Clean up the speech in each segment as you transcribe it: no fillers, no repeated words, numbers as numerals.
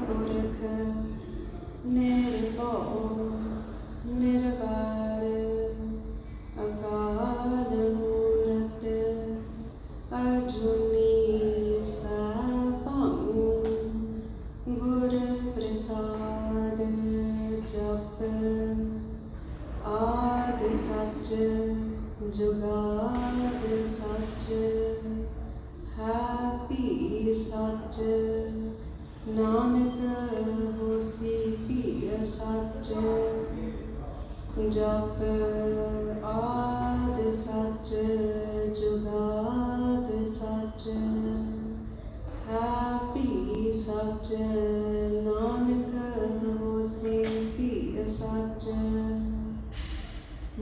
पुरख निर्भय निर्वैर अकाल मूरत अजूनी सैभं गुर प्रसाद जप आदि सच जुगाद सच हैप्पी सच नानक होसी पिय सच जप आद सच जुगाद सच हैप्पी सच नानक होसी पिय सच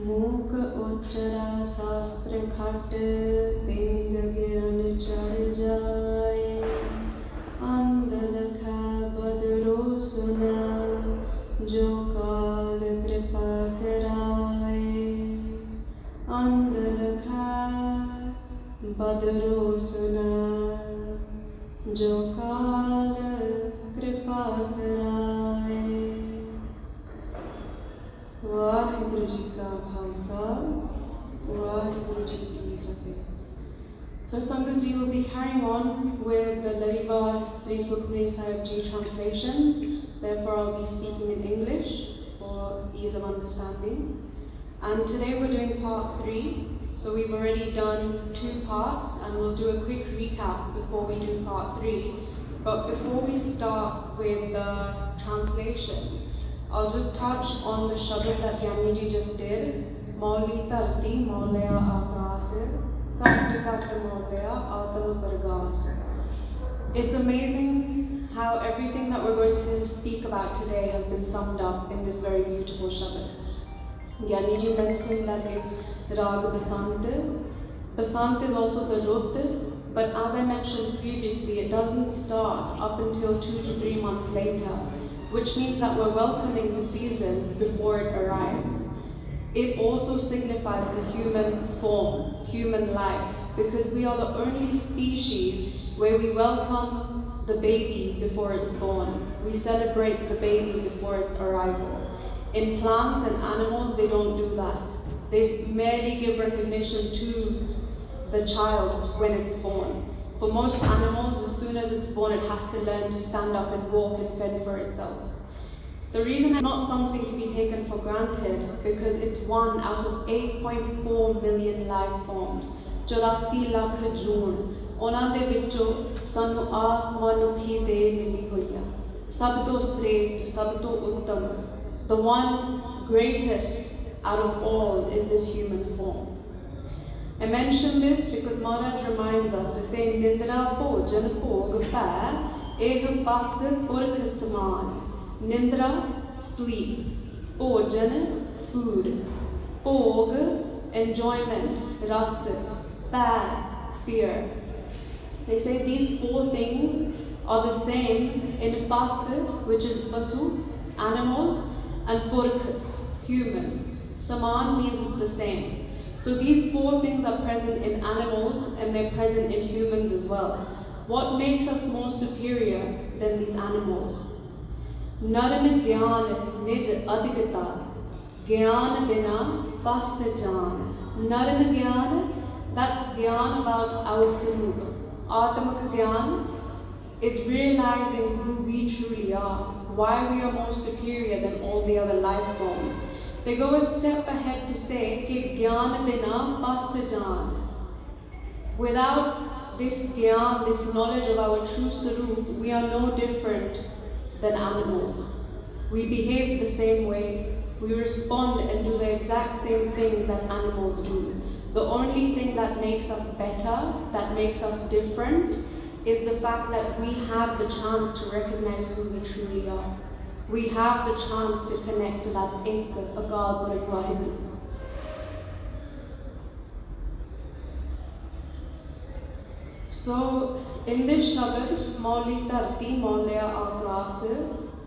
मूक उच्चरा शास्त्र खट पिंग गिरन चढ़ जाए अंध लखा बदरो सुना जो काल कृपा कराए अंध लखा बदरो सुना जो काल कृपा कराए। वाहिगुरु जी का खालसा वाहिगुरु जी की फतेह। So Sangat Ji will be carrying on with the Larivar Sri Sukhdev Sahib Ji translations. Therefore I'll be speaking in English for ease of understanding. And today we're doing part 3. So we've already done 2 parts and we'll do a quick recap before we do part 3. But before we start with the translations, I'll just touch on the shabad that Gyani Ji just did. Mauli Tarti Maulaya Akas Kat Kat Maulaya Atam Pargas. It's amazing how everything that we're going to speak about today has been summed up in this very beautiful shabad. Gyani Ji mentioned that it's Rag Basant. Basant is also the Rut, but as I mentioned previously, it doesn't start up until 2 to 3 months later, which means that we're welcoming the season before it arrives. It also signifies the human form, human life, because we are the only species where we welcome the baby before it's born. We celebrate the baby before its arrival. In plants and animals, they don't do that. They merely give recognition to the child when it's born. For most animals, as soon as it's born, it has to learn to stand up and walk and fend for itself. The reason it's not something to be taken for granted because it's one out of 8.4 million life forms. 84 lakh ਜੂਨ ਉਹਨਾਂ ਦੇ ਵਿੱਚੋਂ ਸਾਨੂੰ ਆ ਮਨੁੱਖੀ ਦੇਹ ਮਿਲੀ ਹੋਈ ਆ ਸਭ ਤੋਂ ਸ੍ਰੇਸ਼ਟ ਸਭ ਤੋਂ ਉੱਤਮ. The one greatest out of all is this human form. I mention this because Maharaj reminds us, they say, Nindra bhojan bhog pੈ eh pas purkh saman. Nindra, sleep. Bhojan, food. Bhog, enjoyment. Ras, pੈ, fear. They say these 4 things are the same in pas, which is pasu, animals, and purkh, humans. Saman means the same. So these 4 things are present in animals and they're present in humans as well. What makes us more superior than these animals? Naran Gyan Nij Adhikata. Gyan Bina Pas Jaan. Naran Gyan, that's Gyan about our Sarup. Atmak Gyan is realizing who we truly are, why we are more superior than all the other life forms. They go a step ahead to say, Ki Gyan Bina Pas Jaan. Without this Gyan, this knowledge of our true Sarup, we are no different than animals. We behave the same way. We respond and do the exact same things that animals do. The only thing that makes us better, that makes us different, is the fact that we have the chance to recognize who we truly are. We have the chance to connect to that Ek Akal Purakh Vaheguru. So, in this Shabad, Mauli Tarti Maulaya Akas,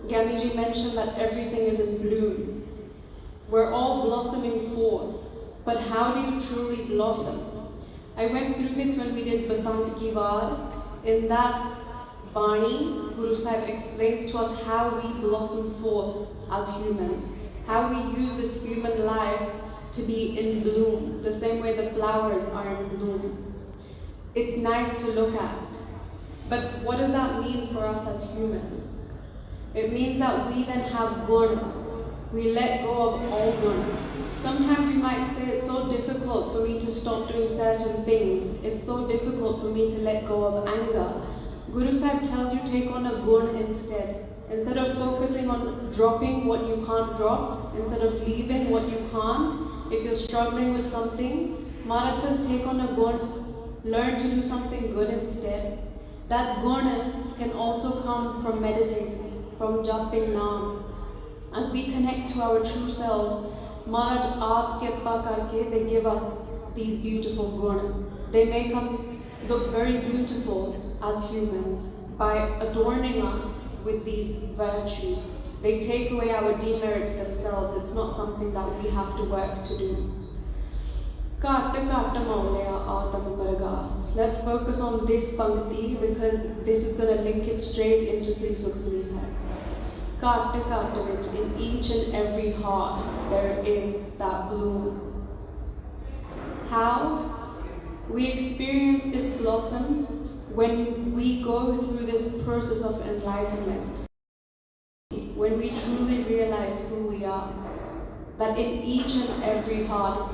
Gyani Ji mentioned that everything is in bloom. We're all blossoming forth. But how do you truly blossom? I went through this when we did Basant Ki Vaar. In that Bani, Guru Sahib explains to us how we blossom forth as humans, how we use this human life to be in bloom, the same way the flowers are in bloom. It's nice to look at, but what does that mean for us as humans? It means that we then have guna. We let go of all guna. Sometimes you might say it's so difficult for me to stop doing certain things. It's so difficult for me to let go of anger. Guru Sahib tells you take on a gun instead. Instead of focusing on dropping what you can't drop, instead of leaving what you can't, if you're struggling with something, Maharaj says take on a gun, learn to do something good instead. That gun can also come from meditating, from jumping Naam. As we connect to our true selves, Maharaj Aap Kirpa Karke, they give us these beautiful gun. They make us look very beautiful as humans by adorning us with these virtues. They take away our demerits themselves. It's not something that we have to work to do. Let's focus on this pankti because this is going to link it straight into Sri Sukhmani Sahib. In each and every heart there is that bloom. How? We experience this blossom when we go through this process of enlightenment. When we truly realize who we are. That in each and every heart,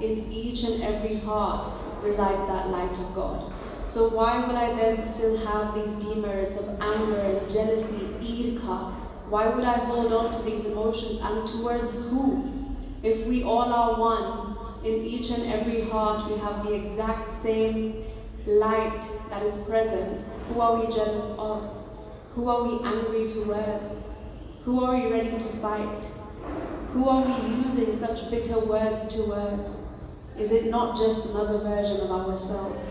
in each and every heart resides that light of God. So why would I then still have these demerits of anger and jealousy, irkha? Why would I hold on to these emotions, and towards who? If we all are one, in each and every heart we have the exact same light that is present. Who are we jealous of? Who are we angry towards? Who are we ready to fight? Who are we using such bitter words towards? Is it not just another version of ourselves?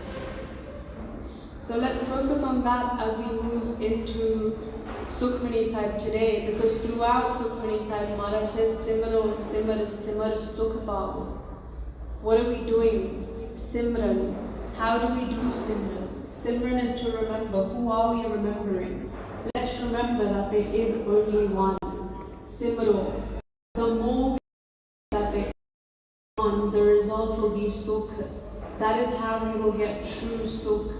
So let's focus on that as we move into Sukhmani Sahib today, because throughout Sukhmani Sahib, Maharaj says, Simaro, Simar, Simar, Sukh Pao. What are we doing? Simran. How do we do Simran? Simran is to remember. Who are we remembering? Let's remember that there is only one. Simaro. The more we that there is one, the result will be Sukh. That is how we will get true Sukh.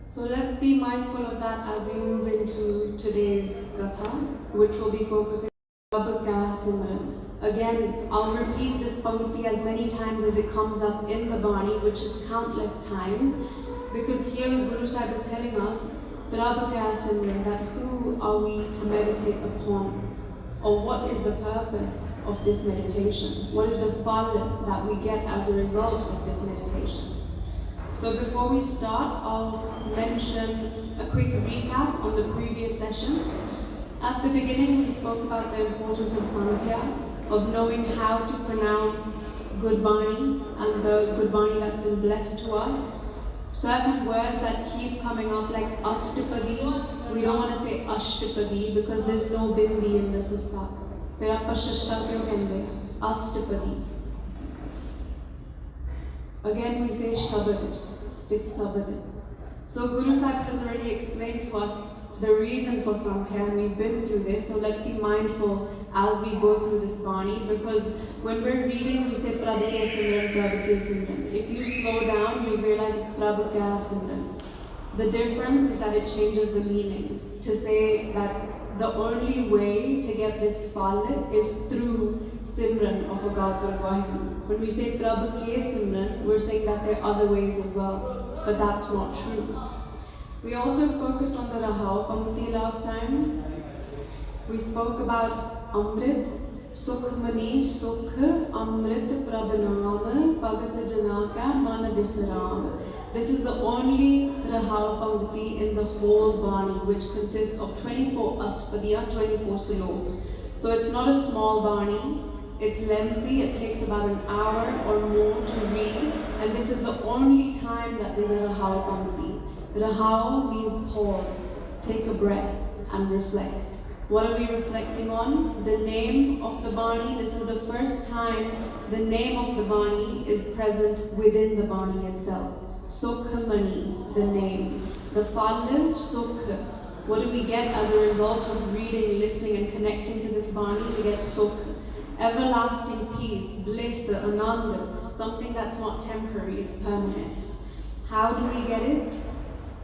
So let's be mindful of that as we move into today's Gatha, which will be focusing on Prabh Kya Simran. Again, I'll repeat this pankti as many times as it comes up in the Bani, which is countless times, because here Guru Sahib is telling us, Prabh Kya Simran, that who are we to meditate upon? Or what is the purpose of this meditation? What is the phal that we get as a result of this meditation? So before we start, I'll mention a quick recap on the previous session. At the beginning, we spoke about the importance of Sankhya, of knowing how to pronounce Good Bani and the Good Bani that's been blessed to us. Certain words that keep coming up like Ashtapadi, we don't want to say Ashtapadi because there's no bindi in the sassa. Fir aap shashta kyo kende? Ashtapadi. Again we say Shabad, it's Sabad. So Guru Sahib has already explained to us the reason for Sankhya, and we've been through this, so let's be mindful as we go through this Bani, because when we're reading we say Prabh Ke Simran, Prabh Ke Simran. If you slow down, you realize it's Prabh Kya Simran. The difference is that it changes the meaning to say that the only way to get this phal is through Simran of a Gautar Vaheguru. When we say Prabh Ke Simran, we're saying that there are other ways as well, but that's not true. We also focused on the Rahao Pankti last time. We spoke about Amrit, Sukhmani, Sukh, Amrit, Prabhanam, Bhagat Janaka, Mana Bisaram. This is the only Rahao Pankti in the whole Bani, which consists of 24 Ashtapadiya, 24 slokas. So it's not a small Bani, it's lengthy, it takes about an hour or more to read, and this is the only time that there's a Rahao Pankti. Rahao means pause, take a breath and reflect. What are we reflecting on? The name of the Bani. This is the first time the name of the Bani is present within the Bani itself. Sukhamani, the name. The Fal, Sukh. What do we get as a result of reading, listening, and connecting to this Bani? We get Sukh. Everlasting peace, bliss, ananda, something that's not temporary, it's permanent. How do we get it?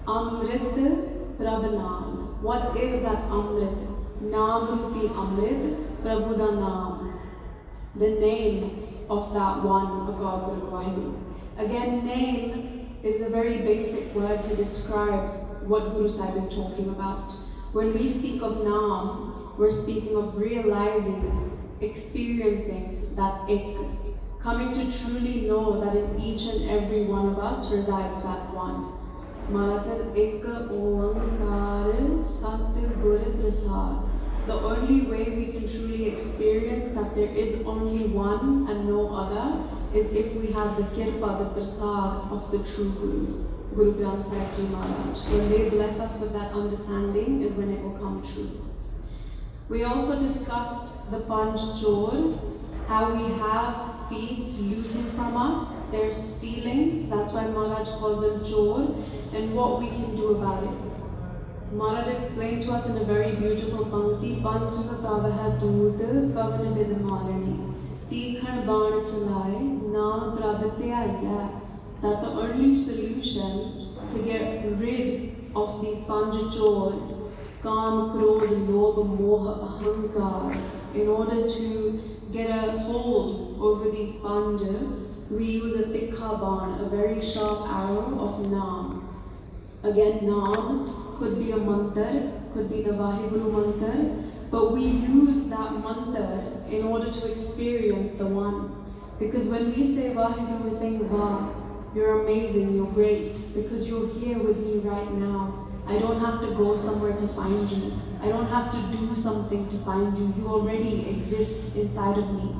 Amrit Prabhanam. What is that Amrit? Naam Rupi Amrit, Prabhu da Naam. The name of that one, of God, Guru Vaheguru. Again, name is a very basic word to describe what Guru Sahib is talking about. When we speak of Naam, we're speaking of realizing, experiencing that ik, coming to truly know that in each and every one of us resides that one. Maharaj says, Ik Oankar Sat Gur Prasad. The only way we can truly experience that there is only one and no other is if we have the kirpa, the prasad of the true Guru, Guru Granth Sahib Ji Maharaj. When they bless us with that understanding is when it will come true. We also discussed the Panch Chor, how we have thieves looting from us, they're stealing, that's why Maharaj calls them Chor, and what we can do about it. Maharaj explained to us in a very beautiful Pankti, Panchasatavaha Dood Kavan Vidamarani, Tikhan Bana Chalai, Naam Prabhatyaya. That the only solution to get rid of these Panchachor, Kam, Krodh, Lobha, Moha, Ahankar, in order to get a hold over these Panja, we use a Tikha Ban, a very sharp arrow of Naam. Again, Naam could be a mantra, could be the Vaheguru mantra, but we use that mantra in order to experience the one. Because when we say Vaheguru, we're saying Vah, you're amazing, you're great, because you're here with me right now. I don't have to go somewhere to find you. I don't have to do something to find you. You already exist inside of me.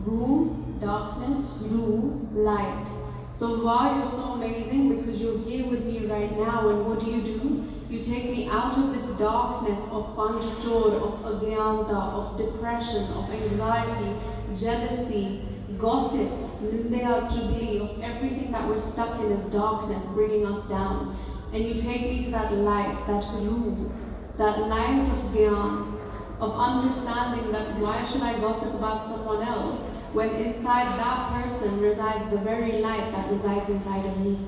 Gu, darkness, Ru, light. So Vah, you're so amazing because you're here with me right now, and what do? You take me out of this darkness of Panchachor, of Agyanta, of depression, of anxiety, jealousy, gossip, Nindya, Chugli, of everything that we're stuck in as darkness, bringing us down. And you take me to that light, that Ru, that light of Gyan, of understanding that why should I gossip about someone else when inside that person resides the very light that resides inside of me.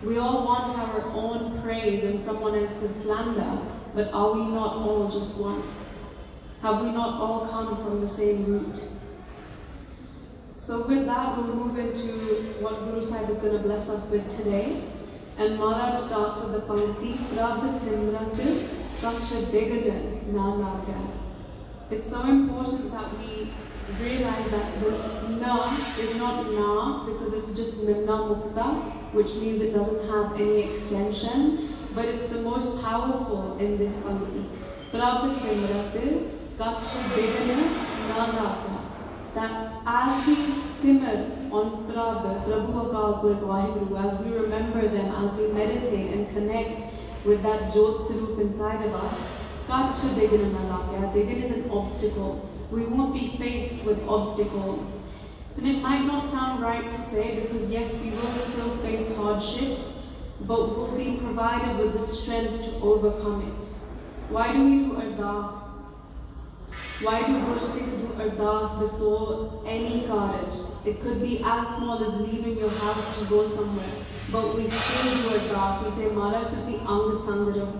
We all want our own praise and someone else's slander, but are we not all just one? Have we not all come from the same root? So with that, we'll move into what Guru Sahib is going to bless us with today. And Maharaj starts with the Pankti, Prabh Simrat Kaksha Begada Na Laga. It's so important that we realize that the Na is not Na because it's just Nirna Mukta, which means it doesn't have any extension, but it's the most powerful in this Pankti. Prabh Simrat Kaksha Begada Na Laga. That as we simmer on Prabhu Akal Purakh Vaheguru, as we remember them, as we meditate and connect with that Jot Sarup inside of us, Kacha Bigana Nalakya, Bigana is an obstacle. We won't be faced with obstacles. And it might not sound right to say because yes, we will still face hardships, but we'll be provided with the strength to overcome it. Why do we do Ardas? Why do Gursikh do Ardas before any carriage? It could be as small as leaving your house to go somewhere, but we still do Ardas. We say, Maharaj, Tusi Ang Sangarav.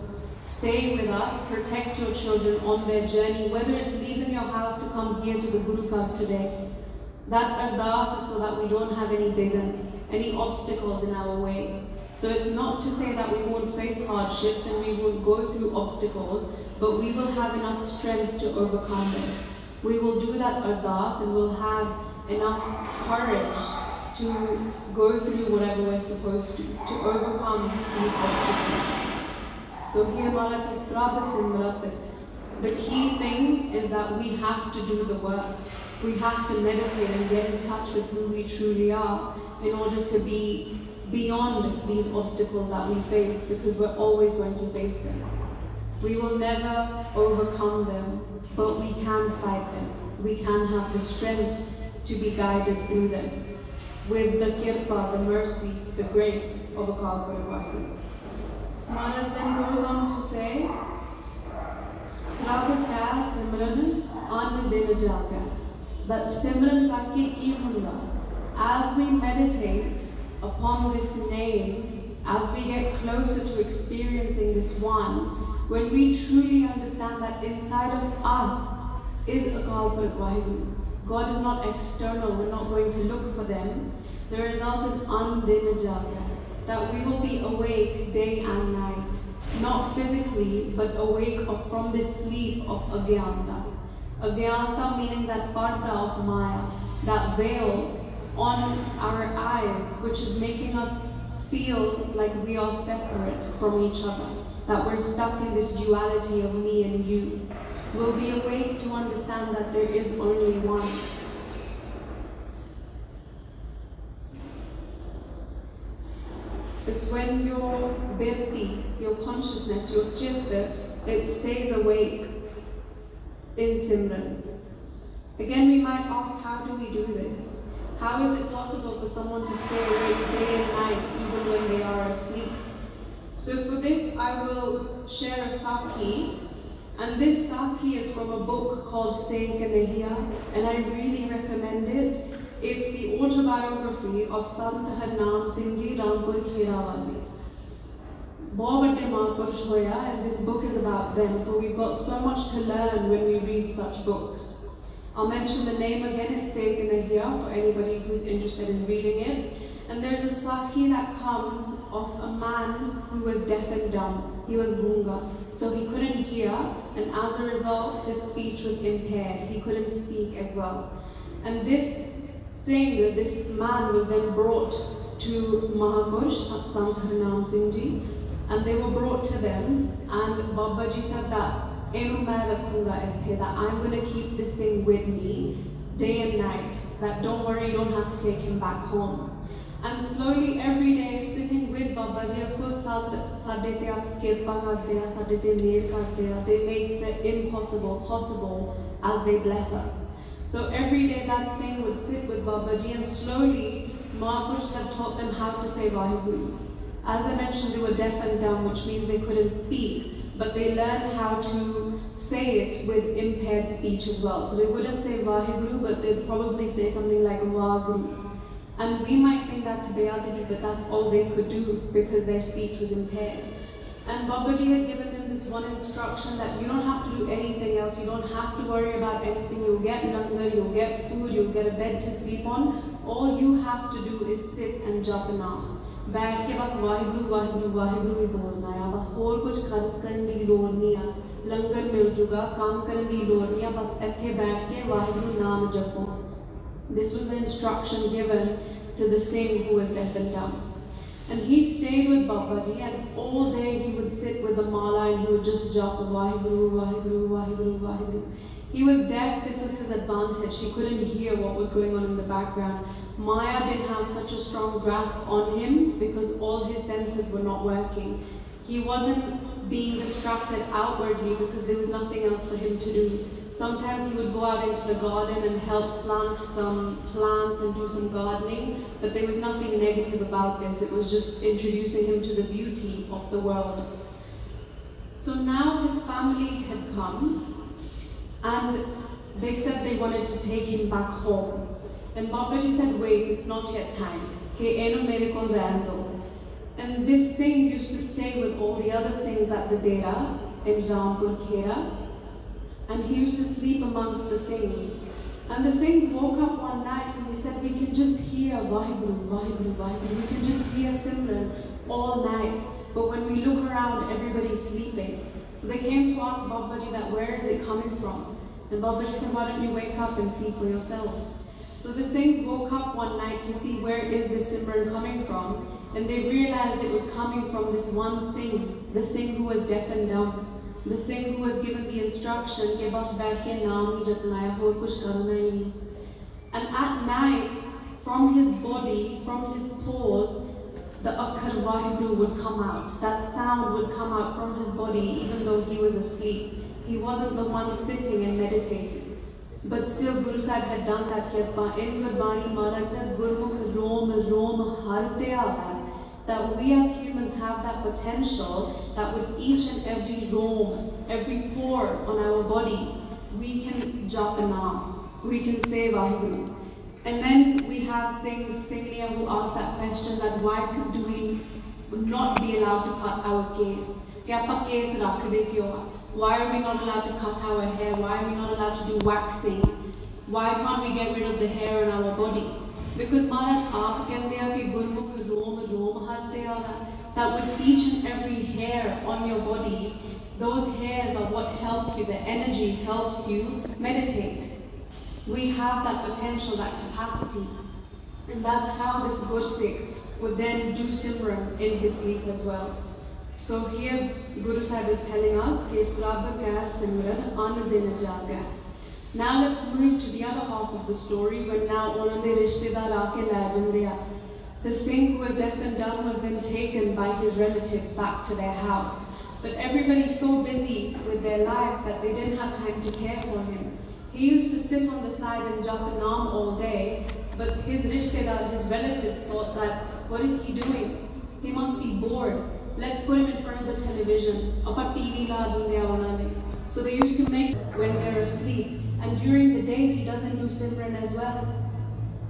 Stay with us, protect your children on their journey, whether it's leaving your house to come here to the Guru Club today. That Ardas is so that we don't have any bigan, any obstacles in our way. So it's not to say that we won't face hardships and we won't go through obstacles, but we will have enough strength to overcome them. We will do that Ardas and we'll have enough courage to go through whatever we're supposed to overcome these obstacles. So here Maharaj says, Prabha Simrat. The key thing is that we have to do the work. We have to meditate and get in touch with who we truly are in order to be beyond these obstacles that we face, because we're always going to face them. We will never overcome them, but we can fight them. We can have the strength to be guided through them. with the kirpa, the mercy, the grace of Akal Purkh Waheguru. Maharaj then goes on to say, Rab kya simran an din jaga. But simran karke ki hunga. As we meditate upon this name, as we get closer to experiencing this one, when we truly understand that inside of us is Akal Purkh Waheguru. God is not external, we're not going to look for them. The result is an din jaga, that we will be awake day and night, not physically, but awake from this sleep of Agyanta. Agyanta meaning that parda of Maya, that veil on our eyes, which is making us feel like we are separate from each other, that we're stuck in this duality of me and you. We'll be awake to understand that there is only one. It's when your birti, your consciousness, your chitta, it stays awake in Simran. Again, we might ask, how do we do this? How is it possible for someone to stay awake day and night even when they are asleep? So for this, I will share a Sakhi. And this Sakhi is from a book called Saint Kanhaiya, and I really recommend it. It's the autobiography of Sant Harnam Singh Ji Rampur Khera Wali. And this book is about them, so we've got so much to learn when we read such books. I'll mention the name again, it's Saint Kanhaiya for anybody who's interested in reading it. And there's a Sakhi that comes of a man who was deaf and dumb. He was Gunga, so he couldn't hear, and as a result, his speech was impaired. He couldn't speak as well. And this man was then brought to Mahapurush, Sant Harnam Singh Ji, and they were brought to them, and Baba Ji said that, that I'm going to keep this thing with me day and night, that don't worry, you don't have to take him back home. And slowly every day sitting with Baba Ji, of course, they make the impossible possible as they bless us. So every day that Singh would sit with Baba Ji, and slowly Mahapurush had taught them how to say Vaheguru. As I mentioned, they were deaf and dumb, which means they couldn't speak, but they learned how to say it with impaired speech as well. So they wouldn't say Vaheguru, but they'd probably say something like Vaheguru. And we might think that's Beadagi, but that's all they could do because their speech was impaired. And Babaji had given them this one instruction that you don't have to do anything else, you don't have to worry about anything, you'll get langar, you'll get food, you'll get a bed to sleep on. All you have to do is sit and jap naam. बैठ के बस वाहिगुरु वाहिगुरु वाहिगुरु ही बोलना है, बस और कुछ करने की लोड़ नहीं है, लंगर मिल जुगा, काम करने की लोड़ नहीं है, बस इत्थे बैठ के वाहिगुरु नाम जपो. This was the instruction given to the Singh who was deaf and dumb. And he stayed with Babaji, and all day he would sit with the mala and he would just jap Vaheguru, Vaheguru, Vaheguru, Vaheguru. He was deaf, this was his advantage. He couldn't hear what was going on in the background. Maya didn't have such a strong grasp on him because all his senses were not working. He wasn't being distracted outwardly because there was nothing else for him to do. Sometimes he would go out into the garden and help plant some plants and do some gardening, but there was nothing negative about this. It was just introducing him to the beauty of the world. So now his family had come, and they said they wanted to take him back home. And Babaji said, wait, it's not yet time. And this Singh used to stay with all the other Singhs at the Dera in Rampur Khera. And he used to sleep amongst the Singhs. And the Singhs woke up one night and they said, we can just hear Vaheguru, Vaheguru, Vaheguru. We can just hear Simran all night. But when we look around, everybody's sleeping. So they came to ask Babaji that where is it coming from? And Babaji said, why don't you wake up and see for yourselves? So the Singhs woke up one night to see where is this Simran coming from. And they realized it was coming from this one Singh, the Singh who was deaf and dumb. The Singh who was given the instruction ke bas baith ke naam hi japna hai, aur kuch karna hi nahi. And at night, from his body, from his pores, the Akhar Vaheguru would come out. That sound would come out from his body even though he was asleep. He wasn't the one sitting and meditating. But still, Guru Sahib had done that kirpa. In Gurbani, Maharaj says, Gurmukh Rom Rom Harte Aava. That we as humans have that potential that with each and every rom, every pore on our body, we can jap a naam, we can say Vaheguru. And then we have Singlia who asked that question that why do we not be allowed to cut our case? Why are we not allowed to cut our hair? Why are we not allowed to do waxing? Why can't we get rid of the hair on our body? Because Maharaj aap kehte hain ki Gurmukh Rom Rom Harte Aava, that with each and every hair on your body, those hairs are what help you, the energy helps you meditate. We have that potential, that capacity. And that's how this Gursikh would then do Simran in his sleep as well. So here Guru Sahib is telling us कि प्रभ का सिमरन अन दिन जागा. Now let's move to the other half of the story when now ਉਹਨਾਂ ਦੇ ਰਿਸ਼ਤੇਦਾਰ ਆ ਕੇ ਲੈ ਜਾਂਦੇ ਆ. The Singh who was deaf and dumb was then taken by his relatives back to their house. But everybody's so busy with their lives that they didn't have time to care for him. He used to sit on the side and jump a naam all day, but his rishtedar, his relatives thought that, what is he doing? He must be bored. Let's put him in front of the television. So they used to make when they're asleep. And during the day, he doesn't do Simran as well.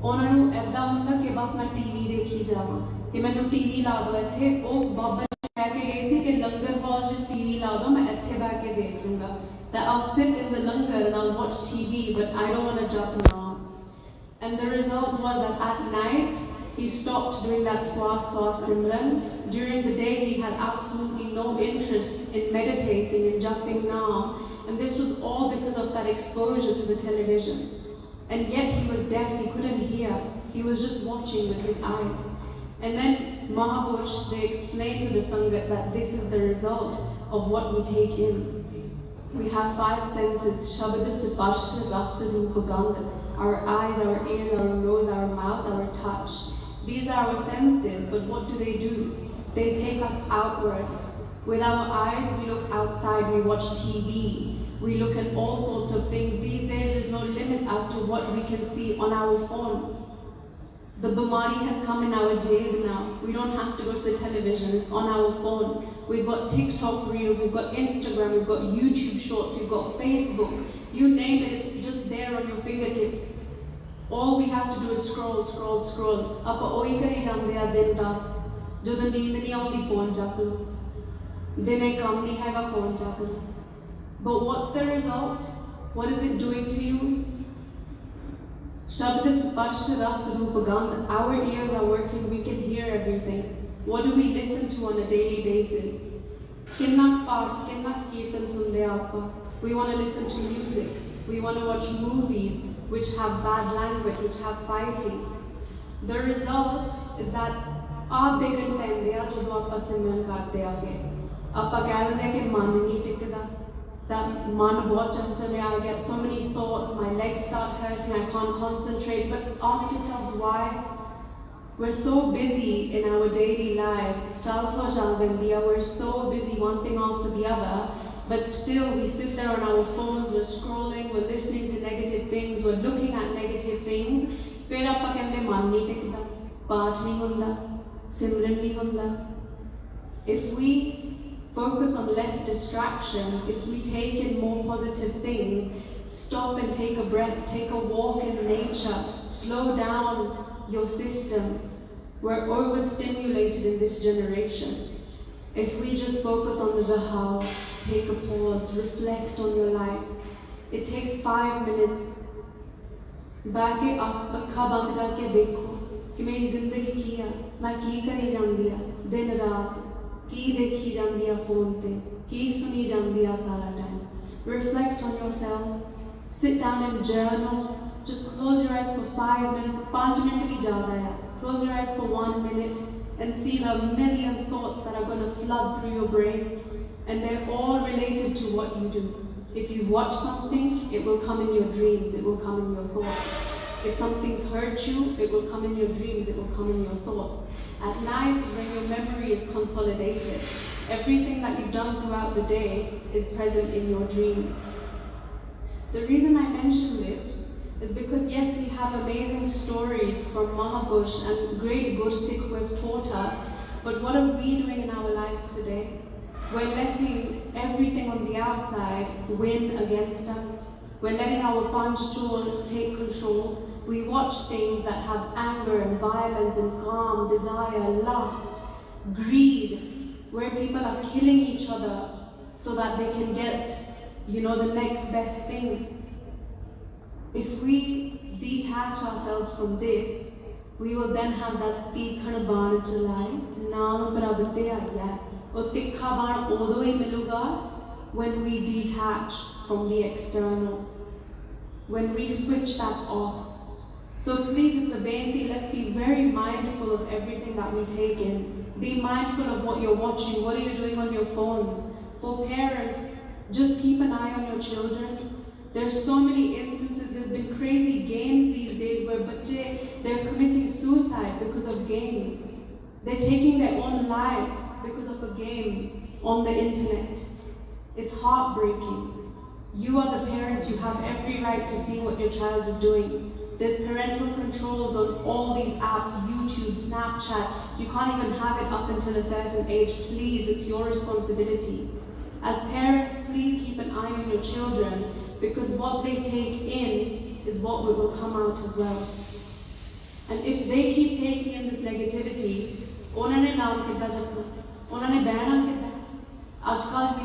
ਉਹਨਾਂ ਨੂੰ ਐਦਾਂ ਹੁੰਦਾ ਕਿ ਬਸ ਮੈਂ TV ਦੇਖੀ ਜਾਵਾਂ ਕਿ ਮੈਨੂੰ ਟੀਵੀ ਲਾ ਦਿਓ ਇੱਥੇ ਉਹ ਬਾਬਾ ਜੀ ਕਹਿ ਕੇ ਗਏ ਸੀ ਕਿ ਲੰਗਰ ਹਾਲ 'ਚ ਟੀਵੀ ਲਾ ਦਿਓ ਮੈਂ ਇੱਥੇ ਬਹਿ ਕੇ ਦੇਖ ਲੂੰਗਾ that I'll sit in the langar and I'll watch TV but I don't want to jump around. And the result was that at night he stopped doing that swa simran. During the day he had absolutely no interest in meditating and jumping naam, and this was all because of that exposure to the television. And yet he was deaf, he couldn't hear. He was just watching with his eyes. And then Mahapurush, they explained to the Sangat that this is the result of what we take in. We have 5 senses, Shabad, Sparsha, Rasa, Rupa, Gandha. Our eyes, our ears, our nose, our mouth, our touch. These are our senses, but what do? They take us outwards. With our eyes, we look outside, we watch TV. We look at all sorts of things. These days, there's no limit as to what we can see on our phone. The Bamari has come in our jab now. We don't have to go to the television. It's on our phone. We've got TikTok Reels, we've got Instagram, we've got YouTube Shorts, we've got Facebook. You name it, it's just there on your fingertips. All we have to do is scroll, scroll, scroll. Apa oi kari jande a din raat. ਜਦੋਂ ਨੀਂਦ ਨਹੀਂ ਆਉਂਦੀ phone ਚੱਕ ਲਓ. ਦਿਨੇ ਕੰਮ ਨਹੀਂ ਹੈਗਾ phone ਚੱਕ ਲਓ. But what's the result? What is it doing to you? Shabd Sparsha Rasa Rupa Gandha. Our ears are working, we can hear everything. What do we listen to on a daily basis? Kinna paat, kinna kirtan sunde aapa. We want to listen to music. We want to watch movies which have bad language, which have fighting. The result is that aap began pende a jadon aapa simran karte a fir. Aapa keh dende ki man nahi tikda. That man bahut chanchal hai, I get so many thoughts, my legs start hurting, I can't concentrate. But ask yourselves why. We're so busy in our daily lives. We're so busy one thing after the other, but still we sit there on our phones, we're scrolling, we're listening to negative things, we're looking at negative things. Fir aapa kende man nahi tikda, paath nahi hunda, simran nahi hunda. If we focus on less distractions, if we take in more positive things, stop and take a breath, take a walk in nature, slow down your system. We're overstimulated in this generation. If we just focus on the rahau, take a pause, reflect on your life. It takes 5 minutes. बैठ के अखा बंद करके देखो कि मेरी जिंदगी की है, मैं की करी जांदी है दिन रात, की देखी जांदी है फोन पे, की सुनी जांदी है सारा time. Reflect on yourself. Sit down and journal. Just close your eyes for 5 minutes. 5 minutes भी ज़्यादा है. Close your eyes for 1 minute and see the million thoughts that are going to flood through your brain, and they're all related to what you do. If you've watched something, it will come in your dreams, it will come in your thoughts. If something's hurt you, it will come in your dreams, it will come in your thoughts. At night is when your memory is consolidated. Everything that you've done throughout the day is present in your dreams. The reason I mention this is because yes, we have amazing stories from Mahapurush and great Gursikh who have taught us, but what are we doing in our lives today? We're letting everything on the outside win against us. We're letting our panchchol take control. We watch things that have anger and violence and calm, desire, lust, greed, where people are killing each other so that they can get, the next best thing. If we detach ourselves from this, we will then have that tikhan baan chalai, naam prabh te aaya. Aur tikha baan udo hi miluga when we detach from the external, when we switch that off. So please, it's a benti, let's be very mindful of everything that we take in. Be mindful of what you're watching, what are you doing on your phones. For parents, just keep an eye on your children. There are so many instances, there's been crazy games these days where they're committing suicide because of games. They're taking their own lives because of a game on the internet. It's heartbreaking. You are the parents, you have every right to see what your child is doing. There's parental controls on all these apps, YouTube, Snapchat. You can't even have it up until a certain age. Please, it's your responsibility. As parents, please keep an eye on your children, because what they take in is what will come out as well. And if they keep taking in this negativity, we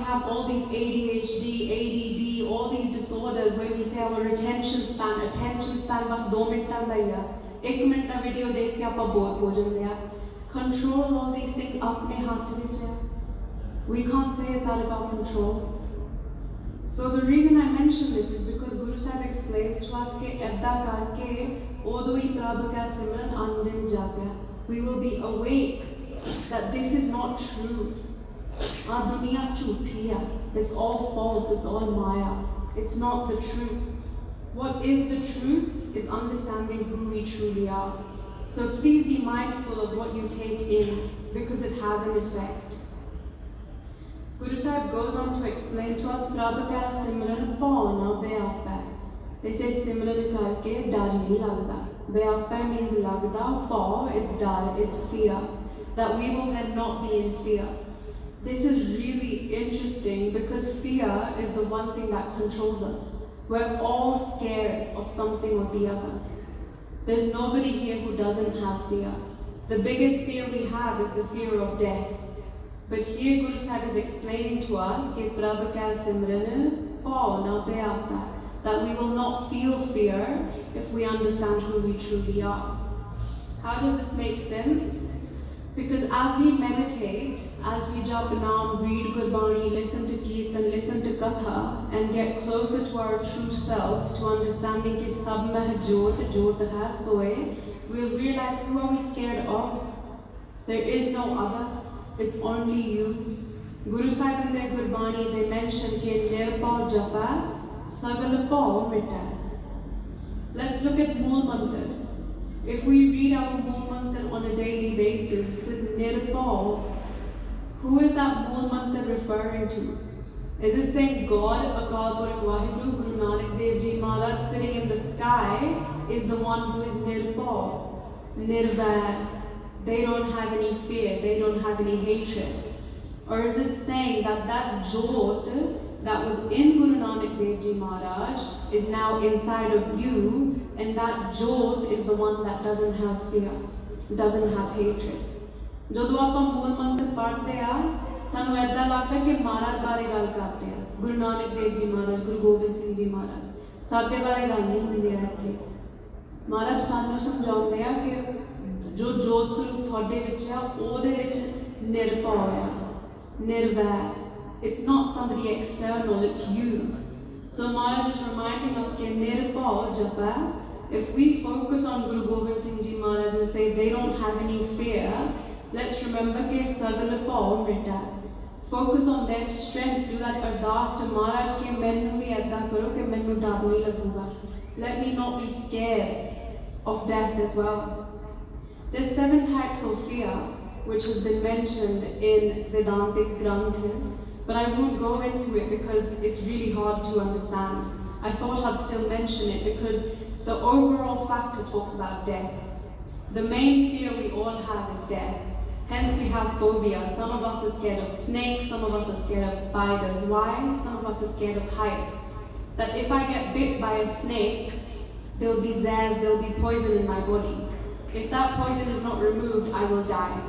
have all these ADHD, ADD, all these disorders where we say our attention span was 2 minutes da hi hai. 1 minute da video dekh ke aapa bore ho jande ha. Control all these things apne haath vich hai. We can't say it's out of our control. So the reason I mention this is because Guru Sahib explains to us ke edda karke odo hi prabh ka simran andin jaga. We will be awake that this is not true. Duniya jhoothi hai. It's all false, it's all maya. It's not the truth. What is the truth is understanding who we truly are. So please be mindful of what you take in, because it has an effect. Guru Sahib goes on to explain to us, Prabh ka simran pauna beapa. They say simran karke dar nahi lagda. Beapa means lagda, pa is dar, it's fear. That we will then not be in fear. This is really interesting because fear is the one thing that controls us. We're all scared of something or the other. There's nobody here who doesn't have fear. The biggest fear we have is the fear of death. But here Guru Sahib is explaining to us that we will not feel fear if we understand who we truly are. How does this make sense? Because as we meditate, as we jap naam, read Gurbani, listen to Kirtan, listen to Katha, and get closer to our true self, to understanding ki sab mein jyot hai soye, we'll realize who are we scared of? There is no other. It's only you. Guru Sahib in their Gurbani, they mention ki nirpau japa, sagal pau mita. Let's look at Mool Mantar. If we read our Mool Mantar on a daily basis, it says nirpau. Who is that Mool Mantar referring to? Is it saying God, Akal Purakh Waheguru, Guru Nanak Dev Ji Maharaj sitting in the sky is the one who is nirpau, nirvair? They don't have any fear, they don't have any hatred. Or is it saying that that jyot that was in Guru Nanak Dev Ji Maharaj is now inside of you, and that jyot is the one that doesn't have fear, doesn't have hatred? Jadoo aapa Mool Mantar padhde aa, sanu aida lagda ki Maharaj baare gal karte aa, Guru Nanak Dev Ji Maharaj, Guru Gobind Singh Ji Maharaj. Sade baare gal nahi hundi hai ithe. Maharaj sanu samjhaunde aa ki जो जोत स्वरूप थोड़े विच है, ओदे विच निर्भय है, निर्वैर. It's not somebody external, it's you. So Maharaj is reminding us that nirpau japa, if we focus on Guru Gobind Singh Ji Maharaj and say they don't have any fear, let's remember that sagal pau mita. Focus on their strength, do that ardas to Maharaj ki mainu bhi aida karo ki mainu dar nahi laguga. Let me not be scared of death as well. There's 7 types of fear which has been mentioned in Vedantic Granth, but I won't go into it because it's really hard to understand. I thought I'd still mention it because the overall factor talks about death. The main fear we all have is death. Hence we have phobia. Some of us are scared of snakes, some of us are scared of spiders. Why? Some of us are scared of heights. That if I get bit by a snake, there'll be zehr, there'll be poison in my body. If that poison is not removed, I will die.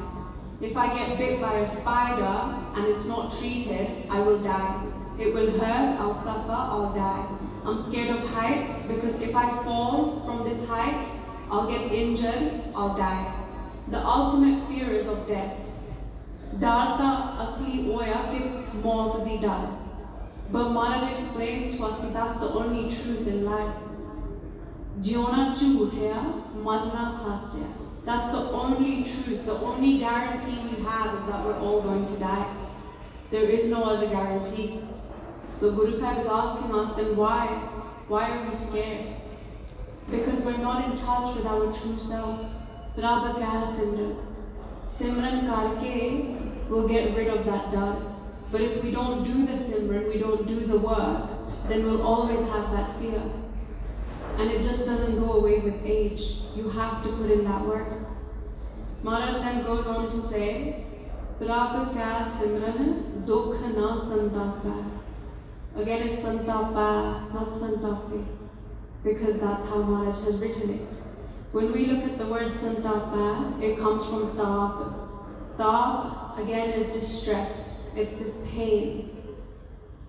If I get bit by a spider and it's not treated, I will die. It will hurt, I'll suffer, I'll die. I'm scared of heights because if I fall from this height, I'll get injured, I'll die. The ultimate fear is of death. Darta asli oya ke maut di dar. But Maharaj explains to us that that's the only truth in life. Jiona jhoot hai, marna sach hai. That's the only truth, the only guarantee we have is that we're all going to die. There is no other guarantee. So Guru Sahib is asking us, then why? Why are we scared? Because we're not in touch with our true self. Rabba kya Simran. Simran karke will get rid of that dar. But if we don't do the Simran, we don't do the work, then we'll always have that fear. And it just doesn't go away with age. You have to put in that work. Maharaj then goes on to say, Prabhu ka simran dukh na santapa. Again it's santapa, not santape. Because that's how Maharaj has written it. When we look at the word santapa, it comes from taap. Taap, again, is distress. It's this pain.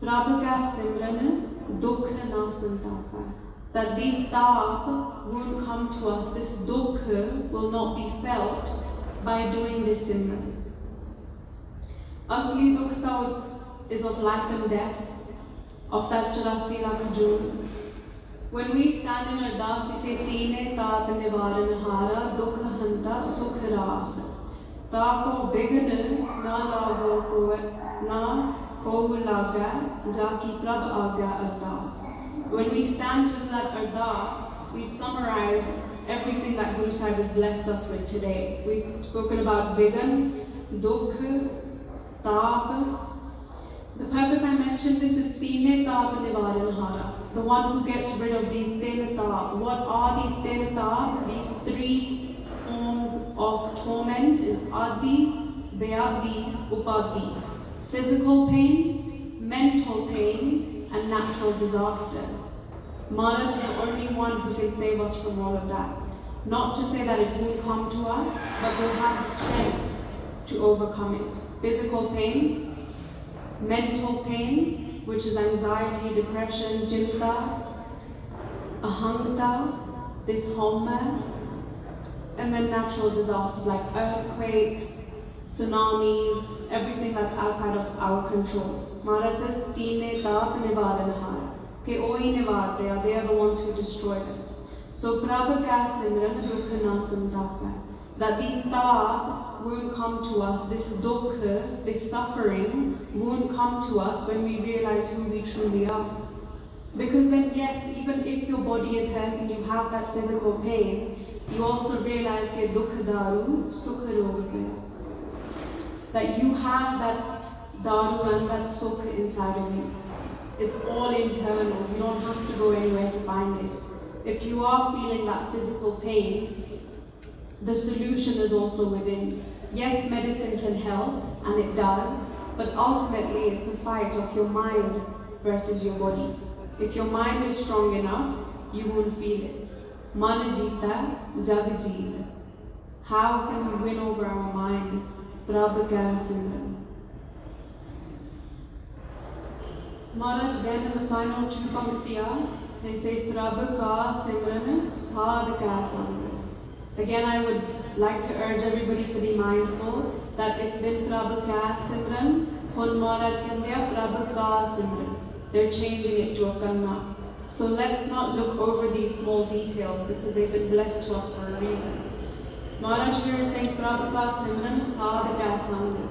Prabhu ka simran dukh na santapa. That these taap won't come to us, this dukh will not be felt by doing this simran. Asli dukh is of life and death, of that 84 lakh joon. When we stand in ardas, we say, Teene taap nivaran hara, dukh hanta sukh ras. Taap bign na lago ko na ko laga, jaki prab agya ardas. When we stand to that ardas, we've summarized everything that Guru Sahib has blessed us with today. We've spoken about Bighan, Dukh, Taap. The purpose I mentioned this is Teene Taap Nivaran Hara, the one who gets rid of these Ten Taap. What are these Ten Taap? These three forms of torment is Adi, Vyadi, Upadi. Physical pain, mental pain, and natural disasters. Maharaj is the only one who can save us from all of that. Not to say that it won't come to us, but we'll have the strength to overcome it. Physical pain, mental pain, which is anxiety, depression, jinta, ahanta, this homa, and then natural disasters like earthquakes, tsunamis, everything that's outside of our control. Maharaj says, Teene taap nivaran hara. Ke oi nivarte, they are the ones who destroy them. So Prabhu kya simran dukh na santapa. That these taap won't come to us, this dukh, this suffering won't come to us when we realize who we truly are. Because then yes, even if your body is hurting, you have that physical pain, you also realize ke dukh daru sukh rog hai. That you have that daru and that sukh inside of you. It's all internal. You don't have to go anywhere to find it. If you are feeling that physical pain, the solution is also within. Yes, medicine can help, and it does, but ultimately it's a fight of your mind versus your body. If your mind is strong enough, you won't feel it. Man jeeta, jag jeet. How can we win over our mind? Prabhu kya simran. Maharaj then in the final two panktiya, they say Prabhu ka simran sadh ka sang. Again, I would like to urge everybody to be mindful that it's been Prabhu ka simran, Hun Maharaj Kandya Prabhu ka simran. They're changing it to a kanna. So let's not look over these small details because they've been blessed to us for a reason. Maharaj here is saying Prabhu ka simran sadh ka sang.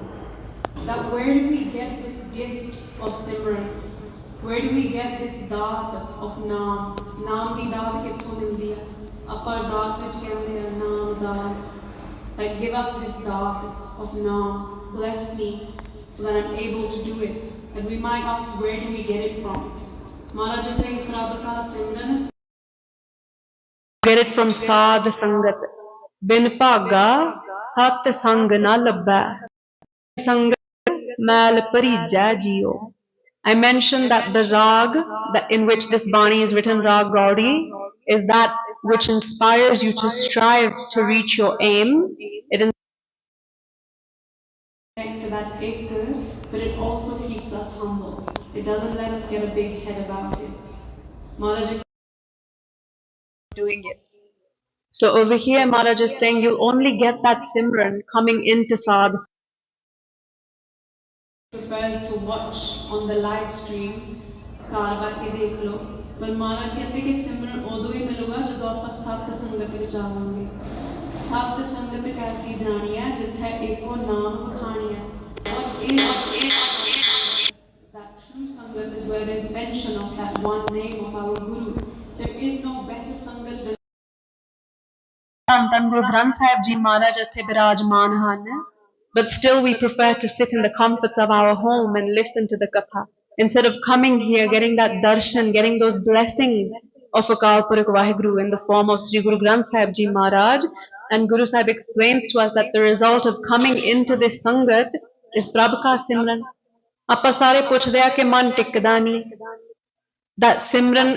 That where do we get this gift of simran? Where do we get this daat of naam? Naam di daat kitthon mildi hai? Apar das vich kehande hai naam daat. Like give us this daat of naam. Bless me so that I'm able to do it. And we might ask, where do we get it from? Maharaj is saying Prabhu ka simran. Get it from Sadh Sangat. Bin Bhaga Sat Sang na Labba. Sangat Mal Parija Jio. I mentioned that the rag that in which this Bani is written, Rag Gaudi, is that which inspires you to strive to reach your aim. It To that ek, but it also keeps us humble. It doesn't let us get a big head about it. Maharaj is doing it. So over here, Maharaj is saying you'll only get that Simran coming into Sadh. prefers to watch on the live stream, car बाके देख लो, पर महाराज कहते कि सिमरन उदों ही मिलूगा जदों आपां सत संगत विच आवांगे। सत संगत कैसी जानी है जिथे एको नाम वखाणी है। That true sangat is where there's mention of that one name of our Guru. There is no better sangat than ਧੰਨ ਗੁਰੂ ਗ੍ਰੰਥ ਸਾਹਿਬ ਜੀ ਮਹਾਰਾਜ ਇੱਥੇ ਬਿਰਾਜਮਾਨ ਹਨ, but still we prefer to sit in the comforts of our home and listen to the katha instead of coming here, getting that darshan, getting those blessings of Akal Purakh Vaheguru in the form of Sri Guru Granth Sahib Ji Maharaj. And Guru Sahib explains to us that the result of coming into this sangat is Prabh ka Simran. ਆਪਾਂ ਸਾਰੇ ਪੁੱਛਦੇ ਆ ਕਿ ਮਨ ਟਿਕਦਾ ਨਹੀਂ, that Simran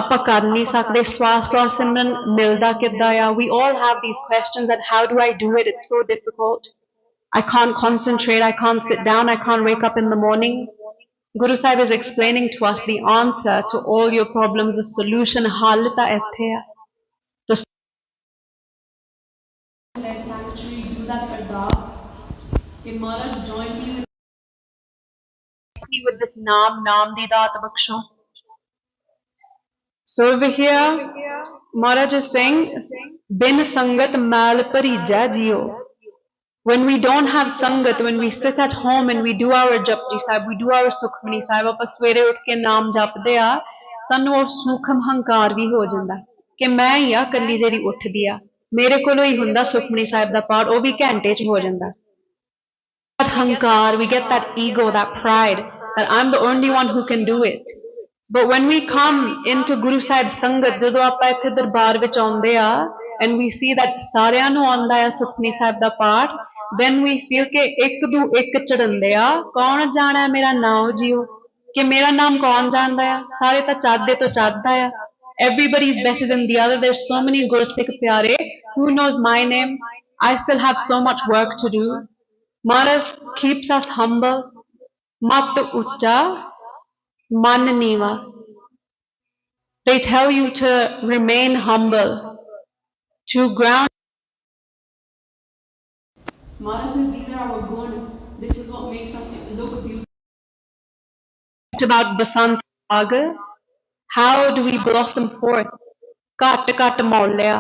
ਆਪਾਂ ਕਰ ਨਹੀਂ ਸਕਦੇ, ਸਵਾਸ Simran ਮਿਲਦਾ ਕਿੱਦਾਂ ਆ? We all have these questions that how do I do it? It's so difficult. I can't concentrate, I can't sit down, I can't wake up in the morning. Guru Sahib is explaining to us the answer to all your problems, the solution, ਹੱਲ ਤਾਂ ਇੱਥੇ ਆ. their sanctuary do that ardas. कि महाराज join me with this naam di daat baksho. So over here, Maharaj is saying, bin sangat mal parija jio. When we don't have sangat, when we sit at home and we do our japji sahib, we do our sukhmani sahib, ਆਪਾਂ ਸਵੇਰੇ ਉੱਠ ਕੇ ਨਾਮ ਜਪਦੇ ਆ, ਸਾਨੂੰ ਉਹ ਸੂਖਮ ਹੰਕਾਰ ਵੀ ਹੋ ਜਾਂਦਾ ਕਿ ਮੈਂ ਹੀ ਆ ਕੱਲੀ ਜਿਹੜੀ ਉੱਠਦੀ ਆ, ਮੇਰੇ ਕੋਲੋਂ ਹੀ ਹੁੰਦਾ ਸੁਖਮਨੀ ਸਾਹਿਬ ਦਾ ਪਾਠ, ਉਹ ਵੀ ਘੰਟੇ 'ਚ ਹੋ ਜਾਂਦਾ. That hankar, we get that ego, that pride, that I'm the only one who can do it. But when we come into Guru Sahib's Sangat, ਜਦੋਂ ਆਪਾਂ ਇੱਥੇ ਦਰਬਾਰ ਵਿੱਚ ਆਉਂਦੇ ਆ, and we see that ਸਾਰਿਆਂ ਨੂੰ ਆਉਂਦਾ ਹੈ ਸੁਖਮਨੀ ਸਾਹਿਬ ਦਾ ਪਾਠ, then we feel ਕਿ ਇੱਕ ਦੂ ਇੱਕ ਚੜੰਦੇ ਆ, ਕੌਣ ਜਾਣਾ ਮੇਰਾ ਨਾਮ ਜੀਓ, ਕਿ ਮੇਰਾ ਨਾਮ ਕੌਣ ਜਾਣਦਾ ਆ, ਸਾਰੇ ਤਾਂ ਚਾਹਦੇ ਤੋਂ ਚਾਹਦਾ ਆ. Everybody is better than the other. There's so many Gursikh pyare. Who knows my name? I still have so much work to do. Maharaj keeps us humble. Mat ucha, man niva. They tell you to remain humble, to ground. Maharaj says these are our gun. This is what makes us look beautiful. About Basant Agar, how do we blossom forth? Kat kat maulya.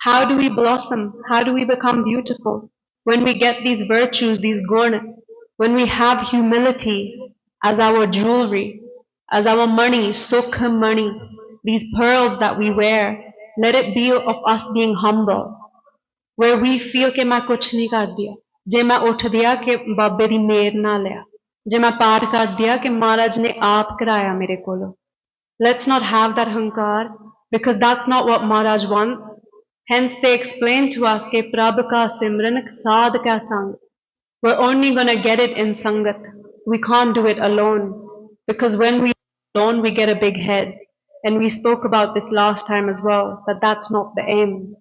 How do we blossom? How do we become beautiful? When we get these virtues, these gun, when we have humility as our jewelry, as our money, sukh money, these pearls that we wear, let it be of us being humble, where we feel कि मैं कुछ नहीं कर दिया, जे मैं उठ दिया कि बाबे दी मेर नाल आ, जे मैं पाठ कर दिया कि महाराज ने आप कराया मेरे कोलों. Let's not have that hankar, because that's not what Maharaj wants. Hence they explain to us कि प्रभ का सिमरन साध का संग. We're only going to get it in sangat. We can't do it alone, because when we alone we get a big head, and we spoke about this last time as well, that that's not the aim.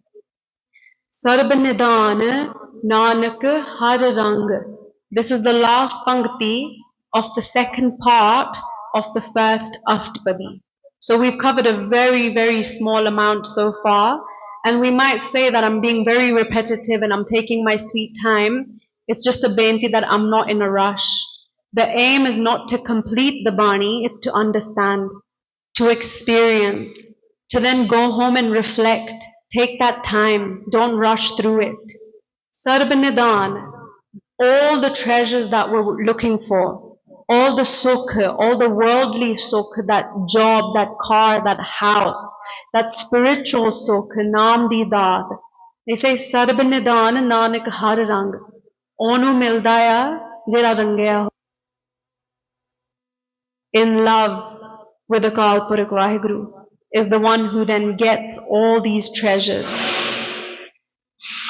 Sarb Nidan Nanak Har Rang. This is the last pankti of the second part of the first Ashtapadi. So we've covered a very, very small amount so far, and we might say that I'm being very repetitive and I'm taking my sweet time. It's just a benti that I'm not in a rush. The aim is not to complete the Bani, it's to understand, to experience, to then go home and reflect. Take that time, don't rush through it. Sarb Nidan, all the treasures that we're looking for, all the sukh, all the worldly sukh, that job, that car, that house, that spiritual sukh, naam di daat. They say Sarb Nidan Nanak Har Rang. Onu mildaya jera rangya in love. with Akal Purakh Waheguru is the one who then gets all these treasures.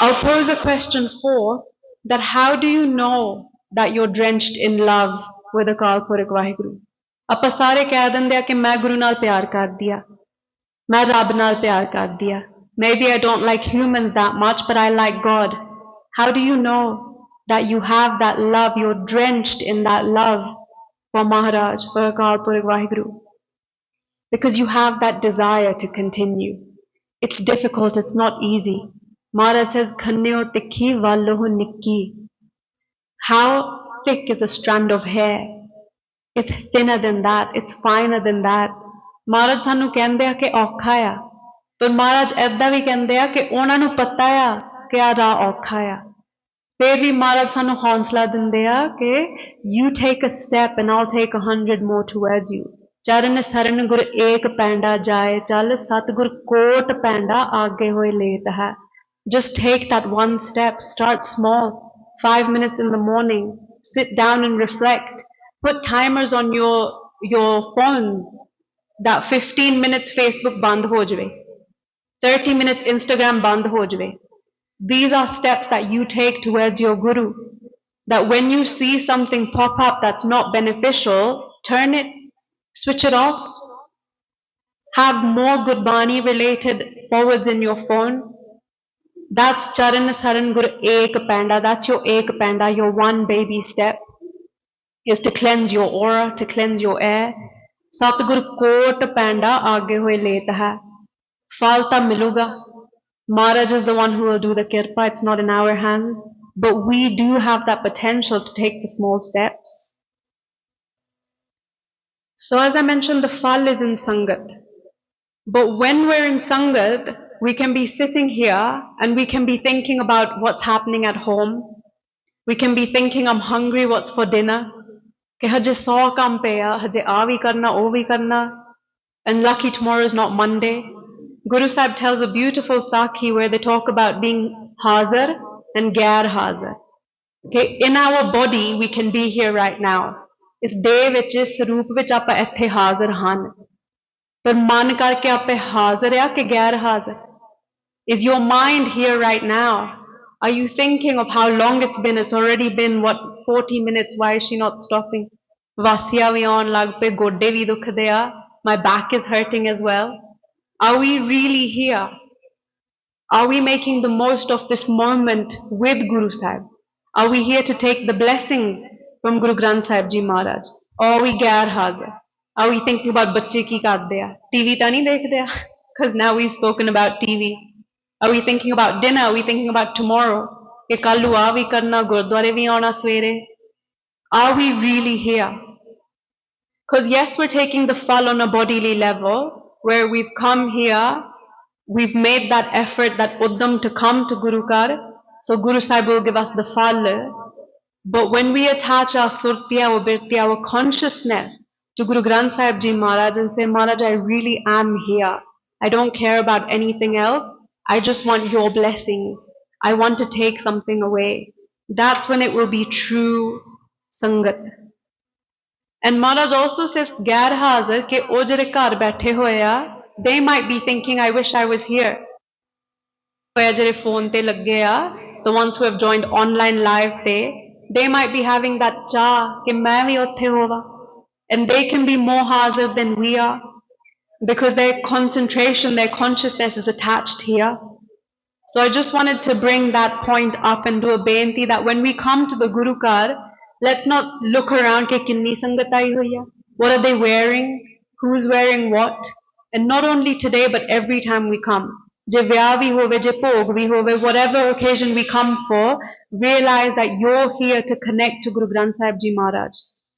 I'll pose a question for that how do you know that you're drenched in love with Akal Purakh Waheguru? ਆਪਾਂ ਸਾਰੇ ਕਹਿ ਦਿੰਦੇ ਆ ਕਿ ਮੈਂ ਗੁਰੂ ਨਾਲ ਪਿਆਰ ਕਰਦੀ ਆ ਮੈਂ ਰੱਬ ਨਾਲ ਪਿਆਰ ਕਰਦੀ ਆ maybe I don't like humans that much but I like God. How do you know that you have that love, you're drenched in that love for Maharaj, for Akal Purakh Waheguru? Because you have that desire to continue. It's difficult, it's not easy. Maharaj says, Khannyo tikhi wallohu nikki. How thick is a strand of hair? It's thinner than that, it's finer than that. Maharaj sanu ਕਹਿੰਦੇ ਆ ਕਿ ਔਖਾ ਆ ਪਰ ਮਹਾਰਾਜ ਏਦਾਂ ਵੀ ਕਹਿੰਦੇ ਆ ਕਿ ਉਹਨਾਂ ਨੂੰ ਪਤਾ ਆ ਕਿ ਆ ਰਾਹ ਔਖਾ ਆ ਫਿਰ ਵੀ ਮਹਾਰਾਜ ਸਾਨੂੰ ਹੌਸਲਾ ਦਿੰਦੇ ਆ ਕਿ you take a step and I'll take 100 more towards you. ਚਰਨ ਸਰਨ ਗੁਰ ਏਕ ਪੈਂਡਾ ਜਾਏ ਚੱਲ ਸਤਿਗੁਰ ਕੋਟ ਪੈਂਡਾ ਆਗੇ ਹੋਏ ਲੇਤ ਹੈ. Just take that one step, start small, 5 minutes in the morning, sit down and reflect. Put timers on your phones that 15 minutes Facebook band ho jave, 30 minutes Instagram band ho jave. These are steps that you take towards your Guru. That when you see something pop up that's not beneficial, turn it, switch it off. Have more Gurbani related forwards in your phone. That's Charan Saran Gur Ek Panda. That's your Ek Panda, your one baby step. Is to cleanse your aura, to cleanse your air. Satgur Kot Panda Aage Hoye Let Hai. Falta Miluga. Maharaj is the one who will do the kirpa, it's not in our hands. But we do have that potential to take the small steps. So as I mentioned, the fal is in Sangat. But when we're in Sangat, we can be sitting here and we can be thinking about what's happening at home. We can be thinking, I'm hungry, what's for dinner? कि हजे 100 काम पे आ हजे आ भी करना ओ भी करना and lucky tomorrow is not Monday. Guru Sahib tells a beautiful sakhi where they talk about being hazir and gair hazir. Okay, in our body we can be here right now. इस देह विच इस रूप विच आपां इत्थे हाजिर हान पर मन करके आपे हाजिर आ कि गैर हाजिर? Is your mind here right now? Are you thinking of how long it's been? It's already been, 40 minutes. Why is she not stopping? Vasya vi aun lag pe, godde vi dukhde a. My back is hurting as well. Are we really here? Are we making the most of this moment with Guru Sahib? Are we here to take the blessings from Guru Granth Sahib Ji Maharaj? Or are we gair hazir? Are we thinking about bacche ki karde a? TV ta nahi dekhde a? Because now we've spoken about TV. Are we thinking about dinner? Are we thinking about tomorrow? Ke kallu aa vi karna, gurdware vi auna swere. Are we really here? Because yes, we're taking the fal on a bodily level, where we've come here, we've made that effort, that uddam to come to Guru Kar, so Guru Sahib will give us the fal. But when we attach our surtiya, our birtiya, our consciousness to Guru Granth Sahib Ji Maharaj and say, Maharaj, I really am here. I don't care about anything else. I just want your blessings. I want to take something away. That's when it will be true Sangat. And Maharaj also says, Gair Hazir, ke o jere ghar baithe hoye a, they might be thinking, I wish I was here. Jere phone te lagge a, the ones who have joined online live they might be having that cha ke main bhi utthe hova. And they can be more hazir than we are. Because their concentration, their consciousness is attached here. So I just wanted to bring that point up and do a beinti that when we come to the Guru Kar, let's not look around ke kinni sangat aayi hui hai. What are they wearing? Who's wearing what? And not only today, but every time we come. Je vyah bhi hove, je bhog bhi hove, whatever occasion we come for, realize that you're here to connect to Guru Granth Sahib Ji Maharaj.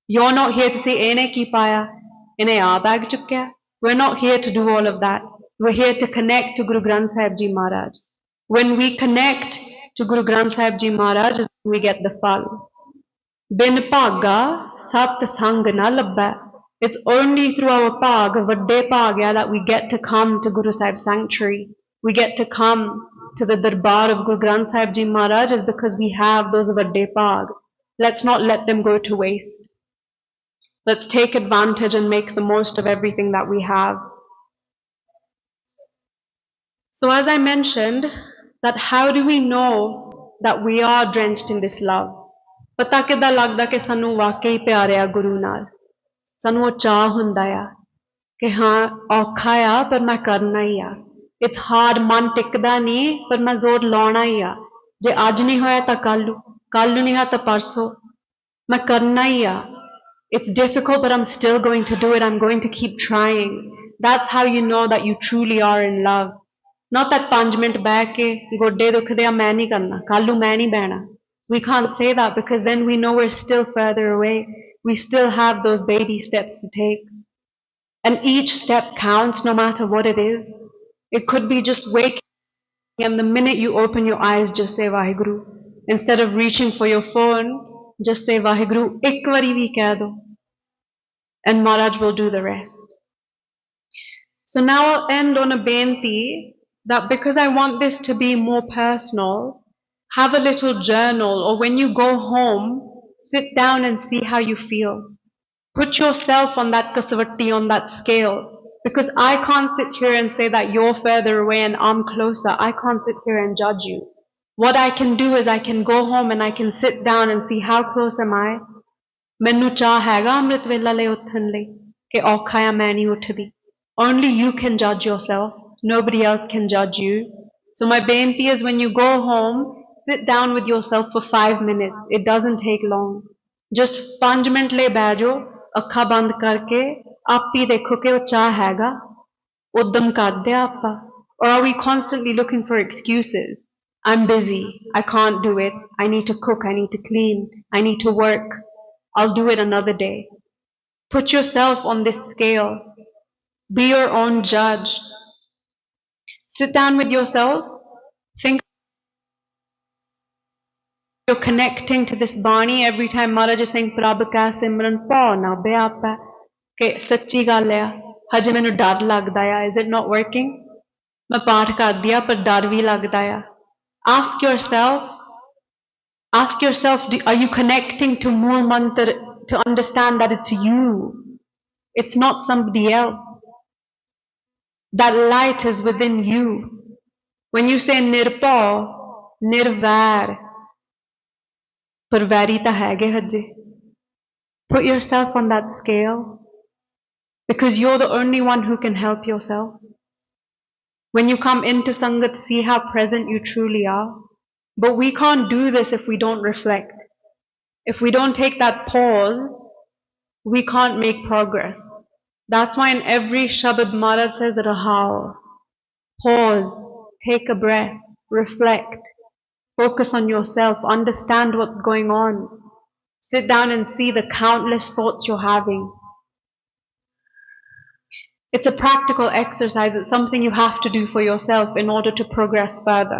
You're not here to say, ene ki paya, ene aa bag chukkya. We're not here to do all of that. We're here to connect to Guru Granth Sahib Ji Maharaj. When we connect to Guru Granth Sahib Ji Maharaj, we get the fal. Bin bhaga sat sang na labba. It's only through our bhag, vadde bhagya, that we get to come to Guru Sahib's sanctuary. We get to come to the darbar of Guru Granth Sahib Ji Maharaj is because we have those vadde bhag. Let's not let them go to waste. Let's take advantage and make the most of everything that we have. So as I mentioned, that how do we know that we are drenched in this love? पता किद्दां लगदा कि सानू वाकई प्यार आ गुरु नाल, सानू वो चाह हुंदा आ कि हाँ औखा आ पर मैं करना ही आ. It's hard, मन टिकदा नहीं पर मैं जोर लाना ही आ. जे आज नहीं होया तां कल नहीं होया तां परसों, मैं करना ही आ. It's difficult but I'm still going to do it. I'm going to keep trying. That's how you know that you truly are in love. Not that 5 minute बह के गोडे दुखदे आ मैं नहीं करना, कल नूं मैं नहीं बहना. We can't say that because then we know we're still further away. We still have those baby steps to take. And each step counts no matter what it is. It could be just waking and the minute you open your eyes, just say Vaheguru. Instead of reaching for your phone, just say Vaheguru. Ek wari bhi keh do. And Maharaj will do the rest. So now I'll end on a benti that because I want this to be more personal, have a little journal, or when you go home, sit down and see how you feel. Put yourself on that kasavatti, on that scale, because I can't sit here and say that you're further away and I'm closer. I can't sit here and judge you. What I can do is I can go home and I can sit down and see how close am I. Mainu ਚਾਹ ਹੈਗਾ ਅੰਮ੍ਰਿਤ ਵੇਲਾ ਲਈ ਉੱਠਣ ਲਈ ਕਿ ਔਖਾ ਆ ਮੈਂ ਨਹੀਂ ਉੱਠਦੀ. Only you can judge yourself. Nobody else can judge you. So my benti is when you go home, sit down with yourself for 5 minutes. It doesn't take long. Just 5 minute ਲਈ ਬਹਿ ਜਾਓ, ਅੱਖਾਂ ਬੰਦ ਕਰਕੇ ਆਪ ਹੀ ਦੇਖੋ ਕਿ ਉਹ ਚਾਹ ਹੈਗਾ, ਉਦਮ ਕਰਦੇ ਆਪਾਂ. Or are we constantly looking for excuses? I'm busy. I can't do it. I need to cook. I need to clean. I need to work. I'll do it another day. Put yourself on this scale. Be your own judge. Sit down with yourself. Think you're connecting to this Bani every time Maharaj is saying Prabh ka simran pa na be aapa ke sachi gall hai haje mainu dar lagda hai. Is it not working? Main paath kardi a par dar vi lagda hai. Ask yourself, are you connecting to Mool Mantra to understand that it's you? It's not somebody else. That light is within you. When you say nirpa, nirvair, par vairi ta haige haje. Put yourself on that scale because you're the only one who can help yourself. When you come into Sangat, see how present you truly are. But we can't do this if we don't reflect. If we don't take that pause, we can't make progress. That's why in every Shabad Maharaj says Rahao. Pause, take a breath, reflect, focus on yourself, understand what's going on. Sit down and see the countless thoughts you're having. It's a practical exercise. It's something you have to do for yourself in order to progress further.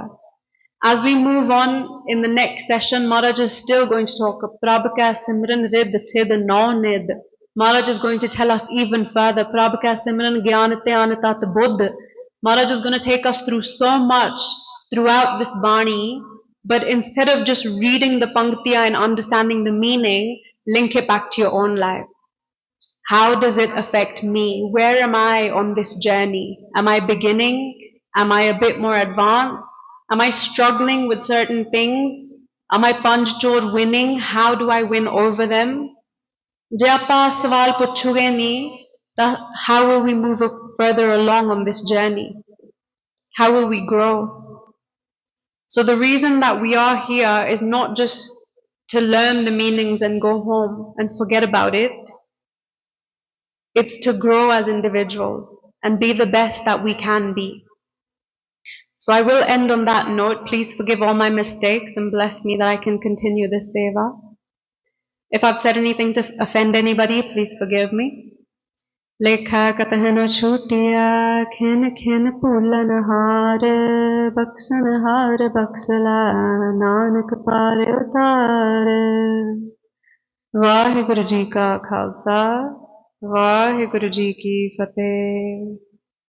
As we move on in the next session, Maharaj is still going to talk of Prabh ka simran rid sid no nid. Maharaj is going to tell us even further. Prabh ka simran gyan dhyan tat buddh. Maharaj is going to take us through so much throughout this Bani, but instead of just reading the Panktiya and understanding the meaning, link it back to your own life. How does it affect me? Where am I on this journey? Am I beginning? Am I a bit more advanced? Am I struggling with certain things? Am I Panchchor winning? How do I win over them? Je aapa sawal puchoge nahi, how will we move further along on this journey? How will we grow? So the reason that we are here is not just to learn the meanings and go home and forget about it. It's to grow as individuals and be the best that we can be. So I will end on that note. Please forgive all my mistakes and bless me that I can continue this seva. If I've said anything to offend anybody, please forgive me. Lekha katahana chutiya khin khin pulan har baksan har baksala nanak par utar. Vaheguru ji ka khalsa, Vaheguru ji ki fateh.